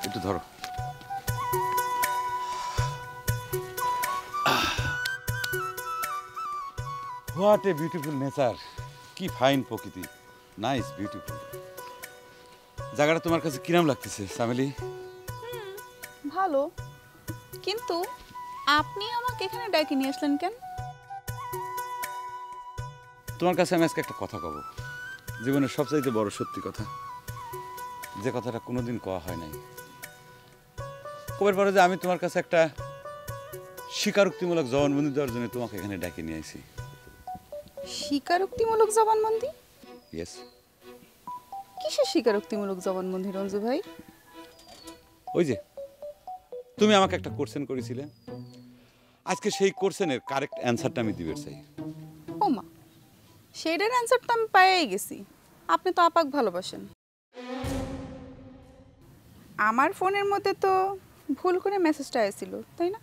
একটু ধরো। What a beautiful nature, কি ফাইন প্রকৃতি, নাইস বিউটিফুল। জায়গাটা তোমার কাছে কিরম লাগতেছে সামেলি? ভালো, কিন্তু আপনি আমাকে এখানে ডাকি নিয়ে আসলেন কেন? তোমার কাছে আমি আজকে একটা কথা কব, জীবনের সবচাইতে বড় সত্যি কথা, যে কথাটা কোনোদিন কওয়া হয় নাই। কবের পরে যে আমি তোমার কাছে একটা স্বীকারোক্তিমূলক জবানবন্দি দেওয়ার জন্য তোমাকে এখানে ডাকে নিয়ে আইছি। স্বীকারোক্তিমূলক জবানবন্দি? ইয়েস। কিসের স্বীকারোক্তিমূলক জবানবন্দি রঞ্জু ভাই? ওই যে তুমি আমাকে একটা কোশ্চেন করেছিলে, আজকে সেই কোশ্চেনের কারেক্ট অ্যান্সারটা আমি দিবে চাই। ও মা, সেইটার অ্যান্সার তো আমি পাইয়াই গেছি। আপনি তো আপাক ভালোবাসেন। আমার ফোনের মধ্যে তো ভুল করে মেসেজটা এসেছিল, তাই না?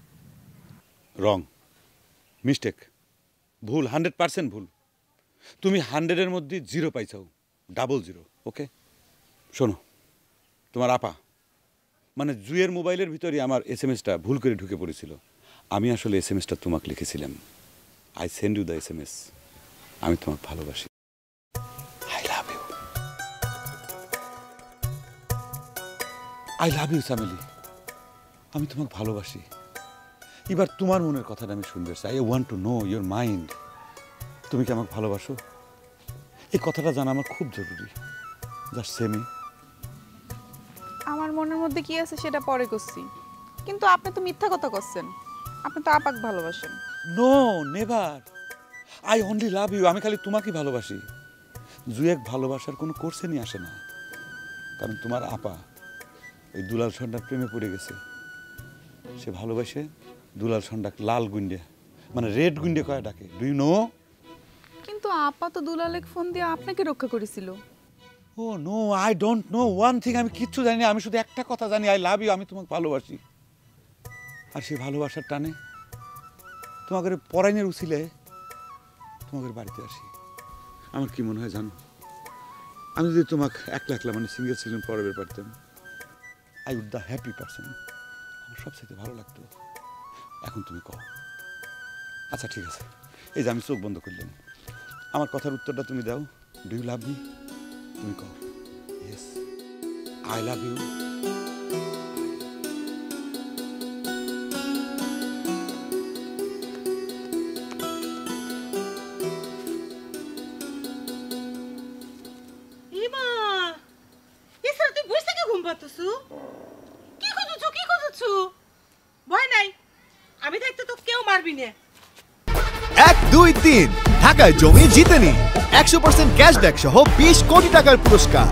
রং, মিস্টেক, ভুল, 100% ভুল। তুমি 100-এর মধ্যে 0 পাইছাও, 00। ওকে শোনো, তোমার আপা মানে জুয়ের মোবাইলের ভিতরে আমার SMS-টা ভুল করে ঢুকে পড়েছিল। আমি আসলে SMS-টা তোমাকে লিখেছিলাম, I send you the SMS, আমি তোমাকে ভালোবাসি, I love you, I love you সামেলি, আমি তোমাকে ভালোবাসি। এবার তোমার মনের কথাটা আমি শুনতে চাই। I want to know your mind. তুমি কি আমাকে ভালোবাসো? এই কথাটা জানা আমার খুব জরুরি। জাস্ট সে মি। আমার মনের মধ্যে কি আছে সেটা পরে করছি, কিন্তু আপনি তো মিথ্যা কথা করছেন। আপনি তো আপাক ভালোবাসেন। No, never, I only love you. আমি খালি তোমাকেই ভালোবাসি। জুয়েক ভালোবাসার কোনো কোর্সে নিয়ে আসে না, কারণ তোমার আপা ওই দুলাল সন্ডার প্রেমে পড়ে গেছে। সে ভালোবাসে দুলাল সন্ডাক লাল গুন্ডে, মানে রেড গুন্ডে কয়ে ডাকে। Do you know? কিন্তু আপা তো দুলালেক ফোন দিয়ে আপনাকে রক্ষা করেছিল। Oh no, I don't know one thing. আমি কিচ্ছু জানি না, আমি শুধু একটা কথা জানি, আই লাভ ইউ, আমি তোমাকে ভালোবাসি। আর সেই ভালোবাসার টানে তোমাদের পরাইনের উছিলে তোমাদের বাড়িতে আসি। আমার কি মনে হয় জানো, আমি যদি তোমাকে একলা একলা মানে সিঙ্গেল সিজন পড়াবে পারতাম, I would the happy person. আমার সবচেয়ে ভালো লাগতো। এখন তুমি কও। আচ্ছা ঠিক আছে, এই যে আমি চোখ বন্ধ করলাম, আমার কথার উত্তরটা তুমি দাও। Do you love me? তুমি কও ইয়েস, আই লাভ ইউ। ভয় নাই, আমি থাকতে তো কেউ মারবি না। 1, 2, 3 ঢাকায় জমি জিতে নি 100% ক্যাশব্যাক সহ 20 কোটি টাকার পুরস্কার।